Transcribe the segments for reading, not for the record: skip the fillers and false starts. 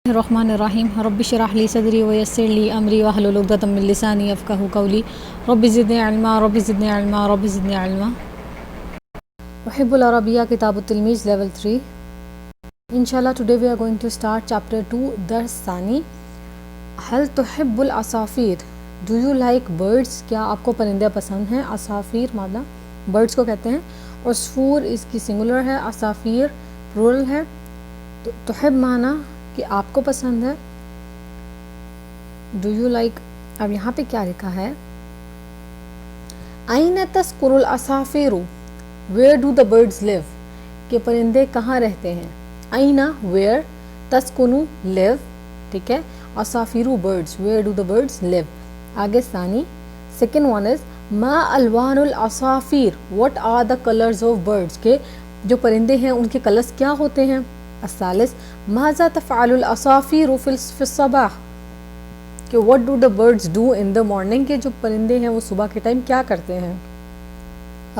الرحمن الرحیم رب اشرح لی صدری ویسر لی امری واحلل عقدۃ من لسانی یفقهوا قولی رب زدنی علما رب زدنی علما رب زدنی علما. احب العربیہ کتاب التلمیذ لیول 3. انشاءاللہ today we are going to start chapter 2 درس ثانی. هل تحب العصافیر؟ Do you like birds؟ کیا آپ کو پرندے پسند ہیں؟ عصافیر مطلب برڈس کو کہتے ہیں. عصفور اس کی سنگولر ہے، عصافیر پلورل ہے. تحب معنی کہ آپ کو پسند ہے. ڈو یو لائک، اب یہاں پہ کیا لکھا ہے؟ این تسکن العصافیر، where do the birds live, کہ پرندے کہاں رہتے ہیں. این ویئر، تسکنو لیو، ٹھیک ہے. عصافیر birds, where do the birds live. آگے ثانی سیکنڈ ون از ما الوان العصافیر، what are the colours of birds, کہ جو پرندے ہیں ان کے کلرز کیا ہوتے ہیں. الثالث ماذا تفعل العصافیر فی الصباح، کہ what do the birds do in the morning، کہ جو پرندے ہیں وہ صبح کے ٹائم کیا کرتے ہیں.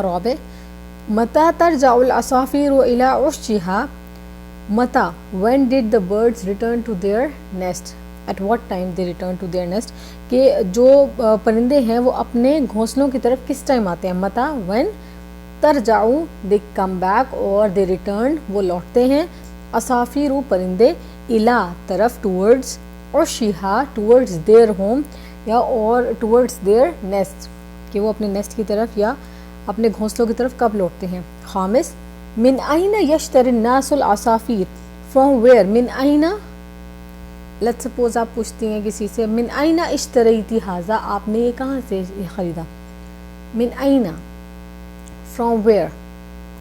رابع متى ترجع العصافیر الى عشها، متى when did the birds return to their nest، at what time they return to their nest، کہ جو پرندے ہیں وہ اپنے گھونسلوں کی طرف کس ٹائم آتے ہیں. متى when، ترجع they come back اور they return وہ لوٹتے ہیں. عصافیر پرندے، الا طرف، ٹورڈز، عشیہا ٹورڈز دیئر ہوم یا اور ٹورڈز دیئر نیسٹ، کہ وہ اپنے نیسٹ کی طرف یا اپنے گھونسلوں کی طرف کب لوٹتے ہیں. خامس من این یشتری الناس العصافیر، فرام ویئر. من این، لیٹ سپوز آپ پوچھتی ہیں کسی سے من این اشتریتی ھذا، آپ نے یہ کہاں سے خریدا. من این فرام ویئر،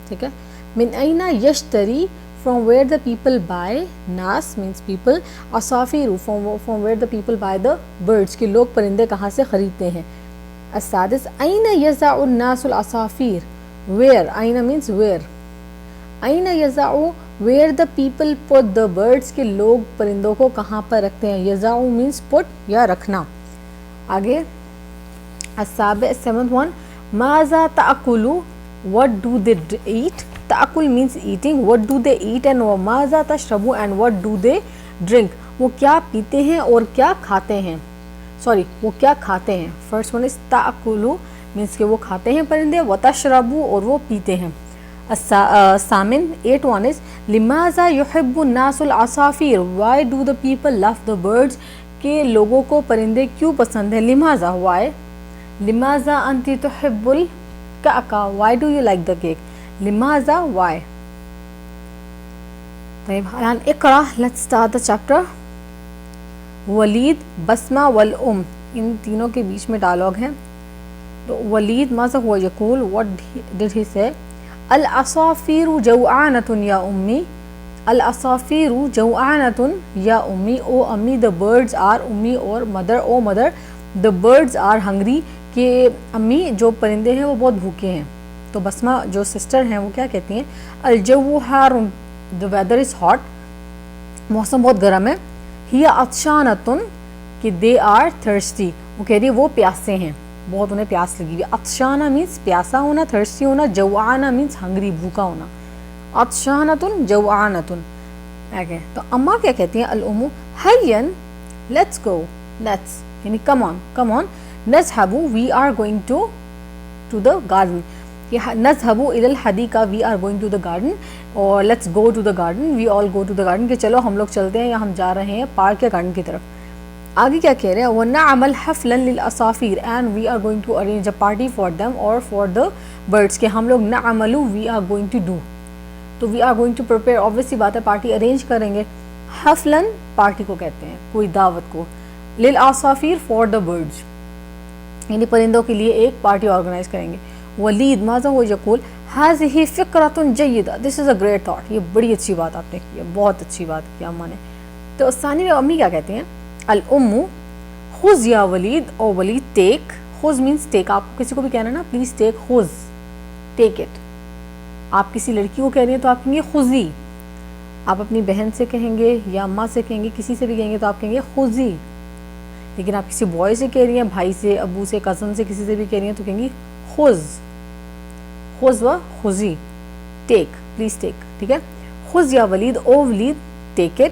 ٹھیک ہے. من این یشتری from where the people buy، ناس means people، عصافیر from where the people buy the birds، کہ لوگ پرندے کہاں سے خریدتے ہیں. السادس این یضع الناس العصافیر، where، این means where، این یضع where the people put the birds، کہ لوگ پرندوں کو کہاں پر رکھتے ہیں. یضع means put یا رکھنا. آگے السابع seventh one ماذا تأکل، what do they eat. تأکل means eating، what do they eat and ماذا تشرب and what do they drink، وہ کیا پیتے ہیں اور کیا کھاتے ہیں. وہ کیا کھاتے ہیں. فرسٹ ون از تأکل means کہ وہ کھاتے ہیں پرندے، وتشرب اور وہ پیتے ہیں. ثامن ایٹ ون از لماذا يحب الناس العصافیر، why do the people love the birds، کہ لوگوں کو پرندے کیوں پسند ہیں. لماذا why، لماذا انت تحب الکعک، why do you like the cake. لماذا why. طيب الآن اقرأ، let's start the chapter. ولید، بسمہ والأم، ان تینوں کے بیچ میں ڈائلاگ ہے. تو ولید ماذا ہوا یقول، what did he say. العصافیر جوعانۃ یا امی، العصافیر جوعانۃ یا امی، او امی the birds are، امی اور mother, O mother the birds are hungry، کہ امی جو پرندے ہیں وہ بہت بھوکے ہیں. تو بسمہ جو سسٹر ہیں وہ کیا کہتی ہیں. الجو حار، the weather is hot، موسم بہت گرم ہے. ہی عطشانۃ، کہ they are thirsty، وہ کہہ رہی ہے وہ پیاسے ہیں، بہت انہیں پیاس لگی ہوئی. عطشانہ means پیاسا ہونا، thirsty ہونا. جوعانہ means hungry، بھوکا ہونا. عطشانۃ جوعانۃ. تو اماں کیا کہتی ہیں. الام حین، let's go، let's یعنی come on، نذهب we are going to the garden، نذهب الى الحدیقہ we are going to the garden، اور let's go to the garden we all go to the garden، کہ چلو ہم لوگ چلتے ہیں یا ہم جا رہے ہیں پارک یا گارڈن کی طرف. آگے کیا کہہ رہے ہیں. وَنَعْمَلْ حَفْلًا لِلْعَصَافِيرِ and we are going to arrange a party for them or for the birds، کہ ہم لوگ نعمل we are going to do، تو we are going to prepare، obviously بات ہے پارٹی ارینج کریں گے. حفلاً پارٹی کو کہتے ہیں، کوئی دعوت کو. لِلْعَصَافِيرِ for the birds، یعنی پرندوں کے لیے ایک پارٹی آرگنائز کریں گے. ولید ماذا ہو یقول هذه فکرۃ جیدہ، دس از اے گریٹ تھاٹ، یہ بڑی اچھی بات آپ نے کی ہے، بہت اچھی بات کی اماں نے. تو ثانی میں امی کیا کہتے ہیں. الام خذ یا ولید، اور ولید ٹیک، خذ مینس ٹیک، آپ کسی کو بھی کہنا نا پلیز ٹیک، خذ ٹیک اٹ. آپ کسی لڑکی کو کہہ رہی ہیں تو آپ کہیں گے خذی، آپ اپنی بہن سے کہیں گے یا اماں سے کہیں گے، کسی سے بھی کہیں گے تو آپ کہیں گے خذی. لیکن آپ کسی بوائے سے کہہ رہی ہیں، بھائی سے، ابو سے، کزن سے، کسی سے بھی کہہ رہی ہیں تو کہیں گی خذ، خذ و خذی، ٹیک، پلیز ٹیک، ٹھیک ہے. خذ یا ولید، او Walid take it.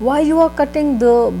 why you are cutting the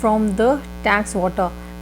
from the tank's water,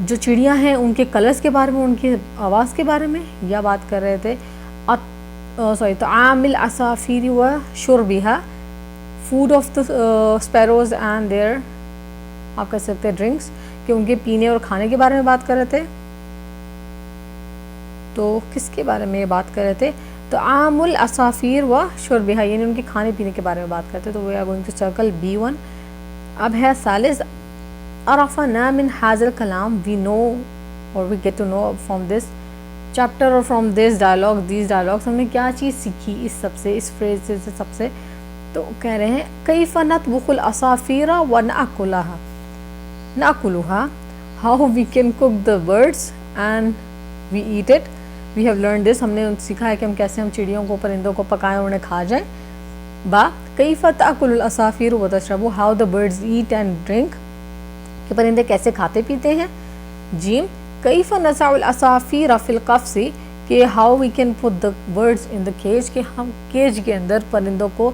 جو چڑیاں ہیں ان کے کلرز کے بارے میں, ان کی آواز کے بارے میں, یا بات کر رہے تھے طعام العصافیر و شربها, food of the sparrows and their, آپ کہہ سکتے ہیں ڈرنکس, کہ ان کے پینے اور کھانے کے بارے میں بات کر رہے تھے. تو کس کے بارے میں یہ بات کر رہے تھے؟ طعام العصافیر و شربها, یعنی ان کے کھانے پینے کے بارے میں بات کرتے. تو we are going to circle B1. اب ہے ثالث, عرفنا من هذا الكلام, we know or we get to know from this chapter or from this dialogue, these dialogues, ہم نے کیا چیز سیکھی اس سب سے, اس فریز سے سب سے. تو کہہ رہے ہیں کیف نطبخ العصافیر ونأکلها, how we can cook the birds and we eat it. We have learned this, ہم نے سیکھا ہے کہ ہم کیسے ہم چڑیوں کو, پرندوں کو پکائیں اور انہیں کھا جائیں. با کیف تأکل العصافیر وتشرب, how the birds eat and drink, کہ پرندے کیسے کھاتے پیتے ہیں. جیم کیف نضع العصافیر فی القفص, کہ how we can put the birds in the cage, کہ ہم کیج کے اندر پرندوں کو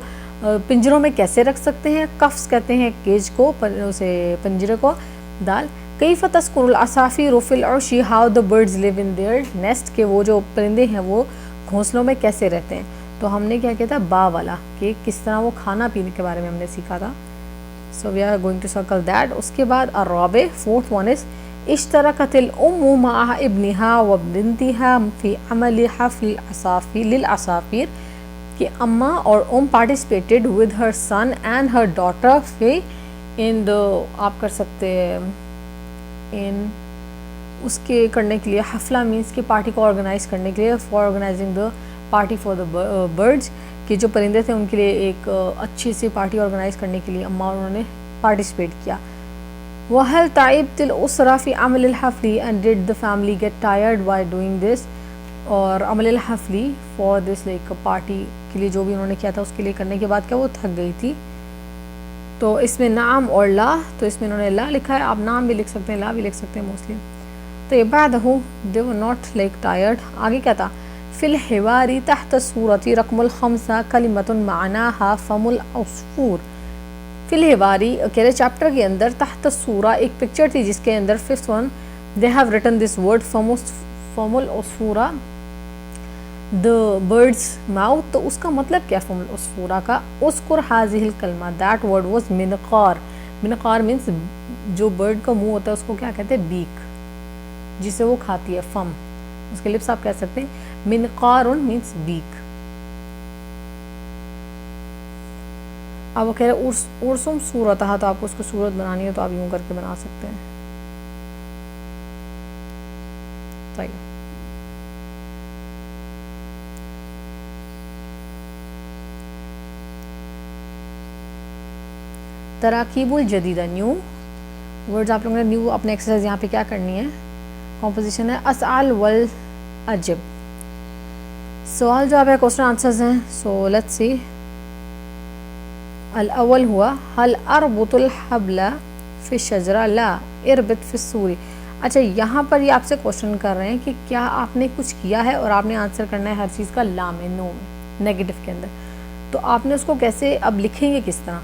پنجروں میں کیسے رکھ سکتے ہیں. قفص کہتے ہیں کیج کو, اسے پنجرے کو. دال کیف تسکن العصافیر فی العش, how the birds live in their nest, کہ وہ جو پرندے ہیں وہ گھونسلوں میں کیسے رہتے ہیں. تو ہم نے کیا کیا تھا, با والا, کہ کس طرح وہ کھانا پینے کے بارے میں ہم نے سیکھا تھا. So we are going to circle that. اس کے بعد الرابع, fourth one is اشترکت الام مع ابنها وبنتها فی عمل حفل العصافیر للعصافیر, کہ اماں اور participated with her son and her daughter فی in the, آپ کر سکتے ہیں in اس کے کرنے کے لیے, حفلہ مینس کہ پارٹی کو آرگنائز کرنے کے لیے, for organizing the party for the birds, کہ جو پرندے تھے ان کے لیے ایک اچھی سی پارٹی آرگنائز کرنے کے لیے اماں انہوں نے پارٹیسپیٹ کیا. وَهَلْ تَعِبْتِ الْأُسْرَةَ فِي عَمْلِ الْحَفْلِ, and did the family get tired by doing this, اور عمل الحفلی for this like پارٹی کے لیے جو بھی انہوں نے کیا تھا اس کے لیے کرنے کے بعد کیا وہ تھک گئی تھی. تو اس میں نعم اور لا, تو اس میں انہوں نے لا لکھا ہے, آپ نام بھی لکھ سکتے ہیں, لا بھی لکھ سکتے ہیں موسٹلی. تو یہ بعد ہو they were not like tired. آگے کیا تھا, فی الحوار تحت الصورۃ رقم 5 کلمۃ معناها فم العصفور. فی الحواری کہہ رہے چیپٹر کے اندر, تحت الصورہ ایک پکچر تھی جس کے اندر fifth one they have written this word فم العصفورہ, the bird's mouth. تو اس کا مطلب کیا فم العصفورہ کا, اذکر هذه الکلمہ, that word was منقار. منقار means جو برڈ کا منہ ہوتا ہے اس کو کیا کہتے ہیں, بیک, جسے وہ کھاتی ہے, فم, اس کے لپس آپ کہہ سکتے ہیں. منقار means بیک. اب وہ کہہ رہے ارسم صورتہ, تو آپ کو اس کو صورت بنانی ہے تو آپ یوں کر کے بنا سکتے ہیں. صحیح. تراکیب الجدیدہ, نیو ورڈز آپ لوگوں نے نیو اپنے ایکسرسائز یہاں پہ کیا کرنی ہے, کمپوزیشن ہے اسئال والاجب. سوال جو آپ ہے کوسچن آنسرز ہیں. So let's see. الاول ہوا هل اربط الحبل فی الشجرہ لا اربط فی السور. اچھا یہاں پر یہ آپ سے کوشچن کر رہے ہیں کہ کیا آپ نے کچھ کیا ہے, اور آپ نے آنسر کرنا ہے ہر چیز کا لا میں, نو میں, نیگیٹو کے اندر. تو آپ نے اس کو کیسے اب لکھیں گے کس طرح.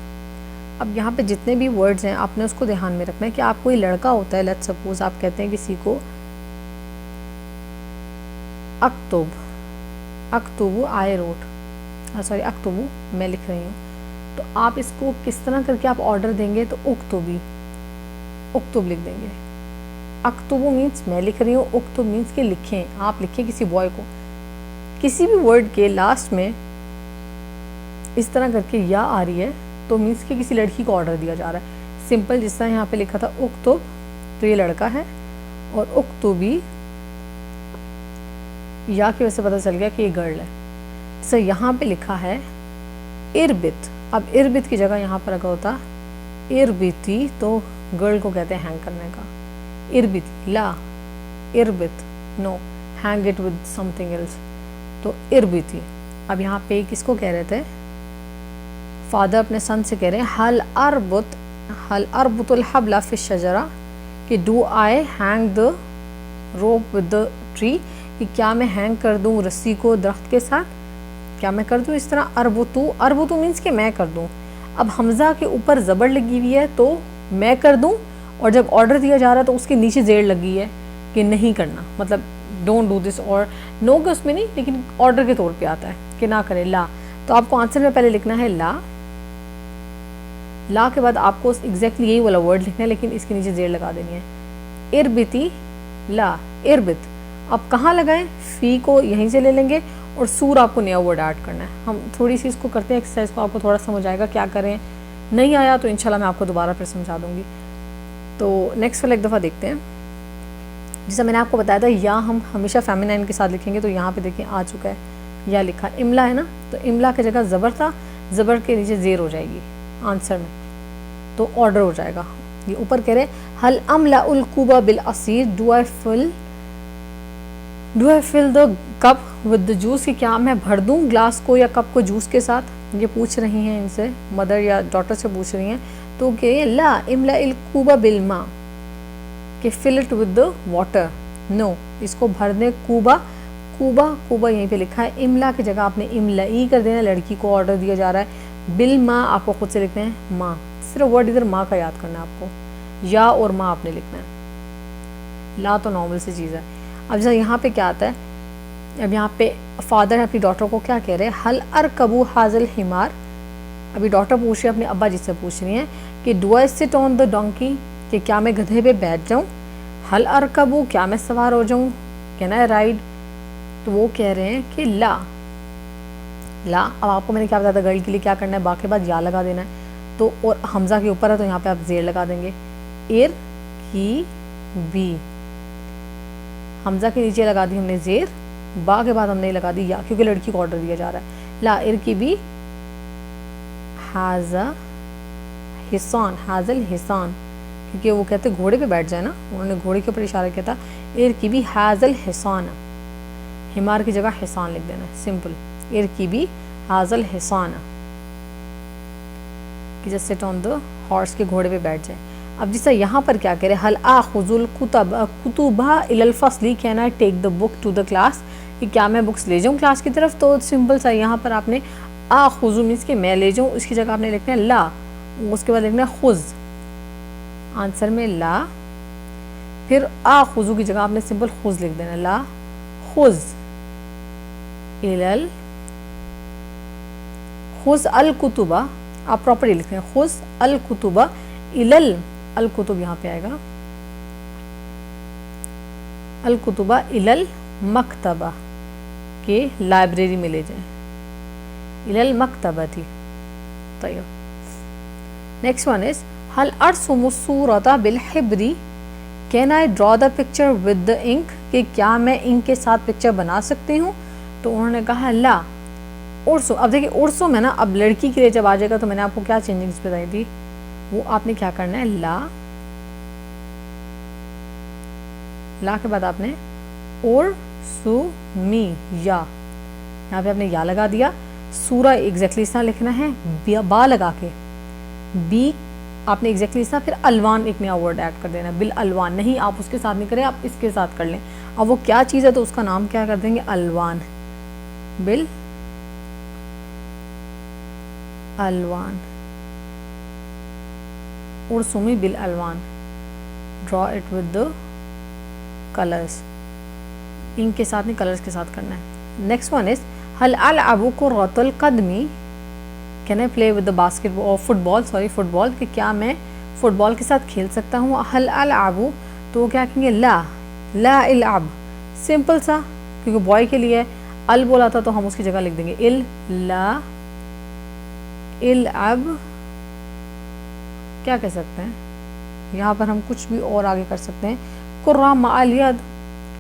اب یہاں پہ جتنے بھی ورڈز ہیں آپ نے اس کو دھیان میں رکھنا ہے کہ آپ کوئی لڑکا ہوتا ہے, لیٹ سپوز آپ کہتے ہیں کسی کو اکتب, اکتبو آئی روٹ, سوری اکتبو میں لکھ رہی ہوں, تو آپ اس کو کس طرح کر کے آپ آرڈر دیں گے, تو اکتبی, اکتب لکھ دیں گے. اکتبو مینس میں لکھ رہی ہوں, اکتب مینس کہ لکھیں, آپ لکھیں کسی بوائے کو. کسی بھی ورڈ کے لاسٹ میں اس طرح کر کے یا آ رہی ہے تو مینس کہ کسی لڑکی کو آرڈر دیا جا رہا ہے. سمپل جس طرح یہاں پہ لکھا تھا اکتب, تو یہ لڑکا ہے, اور اکتبی یا کی وجہ سے پتہ چل گیا کہ یہ گرل ہے. سر یہاں پہ لکھا ہے اربت, اب اربت کی جگہ یہاں پر اگر ہوتا اربتی تو گرل کو کہتے ہیں ہینگ کرنے کا. اربت لا, اربت نو, hang it with something else, تو اربتی. اب یہاں پہ کس کو کہہ رہے تھے, فادر اپنے سن سے کہہ رہے ہیں حل اربط الحبل فی الشجرہ, کہ ڈو آئی ہینگ دا روپ ود دا ٹری, کہ کیا میں ہینگ کر دوں رسی کو درخت کے ساتھ, کیا میں کر دوں اس طرح. اربطو, اربطو مینس کہ میں کر دوں. اب حمزہ کے اوپر زبر لگی ہوئی ہے تو میں کر دوں, اور جب آرڈر دیا جا رہا ہے تو اس کے نیچے زیر لگی ہے کہ نہیں کرنا, مطلب ڈونٹ ڈو دس, اور نو کے اس میں نہیں لیکن آرڈر کے طور پہ آتا ہے کہ نہ کرے. لا, تو آپ کو آنسر میں پہلے لکھنا ہے لا, لا کے بعد آپ کو ایگزیکٹلی یہی والا ورڈ لکھنا ہے لیکن اس کے نیچے زیر لگا دینی ہے. اربتی لا اربت, اب کہاں لگائیں, فی کو یہیں سے لے لیں گے اور سور آپ کو نیا ورڈ ایڈ کرنا ہے. ہم تھوڑی سی اس کو کرتے ہیں ایکسرسائز کو, آپ کو تھوڑا سمجھ آئے گا کیا کریں. نہیں آیا تو انشاءاللہ میں آپ کو دوبارہ پھر سمجھا دوں گی. تو نیکسٹ والا ایک دفعہ دیکھتے ہیں. جیسا میں نے آپ کو بتایا تھا یا ہم ہمیشہ فیمینائن کے ساتھ لکھیں گے, تو یہاں پہ دیکھیں آ چکا ہے یا لکھا. املا ہے نا, تو املا کی جگہ زبر تھا, زبر کے نیچے زیر ہو جائے گی آنسر میں, تو آرڈر ہو جائے گا. یہ اوپر کہہ رہے حل املا الکوبا بالعصیر, do I fill the cup with the juice, کہ کیا میں بھر دوں گلاس کو یا کپ کو جوس کے ساتھ. یہ پوچھ رہی ہیں ان سے, مدر یا ڈاٹر سے پوچھ رہی ہیں. تو کہ لا املا الکوبا بالماء, کہ fill it with the water. No, اس کو بھر دیں کوبا, کوبا کوبا یہیں پہ لکھا ہے, املا کی جگہ آپ نے املائی کر دینا, لڑکی کو آرڈر دیا جا رہا ہے. بالماء آپ کو خود سے لکھتے ہیں ماں, صرف ورڈ ادھر ماں کا یاد کرنا ہے آپ کو, یا اور ماں آپ نے لکھنا ہے. لا تو نارمل سی چیز ہے. اب جیسا یہاں پہ کیا آتا ہے, اب یہاں پہ فادر اپنی ڈاٹر کو کیا کہہ رہے ہیں, حل ارکبو حاضل حمار. ابھی ڈاٹر پوچھ رہی ہے اپنے ابا جی سے پوچھ رہی ہیں کہ ڈو آئی سٹ آن دا ڈونکی, کہ کیا میں گدھے پہ بیٹھ جاؤں. حل ارکبو, کیا میں سوار ہو جاؤں, کہنا ہے رائڈ. تو وہ کہہ رہے ہیں کہ لا. لا, اب آپ کو میں نے کیا بتایا تھا گرل کے لیے کیا کرنا ہے, با کے بعد یا لگا دینا ہے. تو اور حمزہ کے اوپر ہے تو یہاں پہ آپ زیر لگا دیں گے. ار کی بی, حمزہ کے نیچے لگا دی ہم نے زیر, با کے بعد ہم نے لگا دی یا, کیونکہ لڑکی کو آرڈر دیا جا رہا ہے. لا ار کی بی حاضا حصان, حاضل حصان, کیونکہ وہ کہتے گھوڑے پہ بیٹھ جائے نا, انہوں نے گھوڑے کے اوپر اشارہ کیا تھا. ار کی بی حاضل حصان, حمار کی جگہ حصان لکھ دینا, سمپل. ار کی بی حاضل حصان, کہ جس سٹ آن دا ہارس, کے گھوڑے پہ بیٹھ جائے. اب جیسا یہاں پر کیا کرے, حل آخذ الکتبہ الی الفصل, کہنا ہے ٹیک دا بک ٹو دا کلاس, کہ کیا میں بکس لے جاؤں کلاس کی طرف. تو سمپل سا یہاں پر آپ نے آخذ مینس کہ میں لے جاؤں, اس کی جگہ آپ نے لکھنا ہے لا, اس کے بعد لکھنا ہے خذ, آنسر میں لا. پھر آخذ کی جگہ آپ نے سمپل خذ لکھ دینا, لا خذ خذ الکتبہ, آپ پراپرلی لکھتے ہیں خذ الکتبہ الی الکتب, یہاں پہ آئے گا الکتبہ الی المکتبہ, کہ لائبریری میں لے جائیں, الی المکتبہ تھی. طیب, نیکسٹ ون از حل ارسم الصورۃ بالحبر, can I draw the picture with the ink, کہ کیا میں انک کے ساتھ پکچر بنا سکتی ہوں. تو انہوں نے کہا لا ارسم. اب دیکھیں ارسم ہے نا, اب لڑکی کے لیے جب آ جائے گا تو میں نے آپ کو کیا چینجنگز بتائی تھی, وہ آپ نے کیا کرنا ہے, لا, لا کے بعد آپ نے اور سو می یا, یہاں پہ آپ نے یا لگا دیا. سورہ ایگزیکٹلی اس طرح لکھنا ہے, با لگا کے, بی آپ نے ایگزیکٹلی اس طرح. پھر الوان ایک نیا ورڈ ایڈ کر دینا, بال الوان, نہیں آپ اس کے ساتھ نہیں کریں, آپ اس کے ساتھ کر لیں. اب وہ کیا چیز ہے تو اس کا نام کیا کر دیں گے, الوان, بال الوان, ارسمی بالالوان, draw it with the colours, انک کے ساتھ نہیں کلرز کے ساتھ کرنا ہے. نیکسٹ ون از حل العب کرۃ القدم, can I play with the basketball, football, sorry football, کہ کیا میں فٹ بال کے ساتھ کھیل سکتا ہوں. حل العب, تو وہ کیا کہیں گے, لا, لا العب, سمپل سا, کیونکہ بوائے کے لیے ال بولا تھا تو ہم اس کی جگہ لکھ دیں گے ال, لا العب. کیا کہہ سکتے ہیں یہاں پر ہم, کچھ بھی اور آگے کر سکتے ہیں, کرہ مع الید,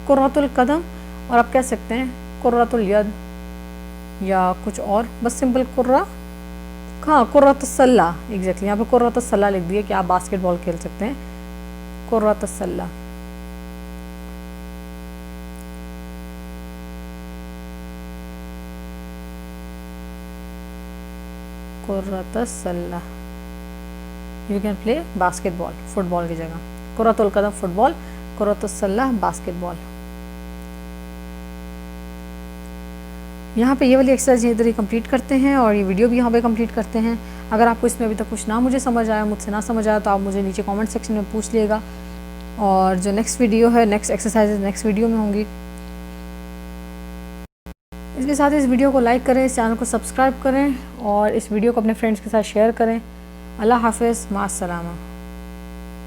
کرۃ القدم, اور آپ کہہ سکتے ہیں کرۃ الید یا کچھ اور, بس سمپل کرہ, ہاں کرۃ السلہ, ایگزیکٹلی یہاں پہ کرۃ السلہ لکھ دیے کہ آپ باسکٹ بال کھیل سکتے ہیں, کرۃ السلہ. کرۃ السلہ, you can play basketball, football کی جگہ, کرۃ القدم فٹ بال, کرۃ السلہ باسکٹ بال. یہاں پہ یہ والی ایکسرسائز ادھر ہی کمپلیٹ کرتے ہیں اور یہ ویڈیو بھی یہاں پہ کمپلیٹ کرتے ہیں. اگر آپ کو اس میں ابھی تک کچھ نہ مجھے سمجھ آیا، مجھ سے نہ سمجھ آیا، تو آپ مجھے نیچے کامنٹ سیکشن میں پوچھ لیے گا، اور جو نیکسٹ ویڈیو ہے، نیکسٹ ایکسرسائز نیکسٹ ویڈیو میں ہوں گی۔ اس کے ساتھ اس ویڈیو کو لائک کریں، اس چینل کو سبسکرائب کریں، اور اس ویڈیو کو اپنے فرینڈس کے ساتھ شیئر کریں۔ اللہ حافظ، مع السلامہ۔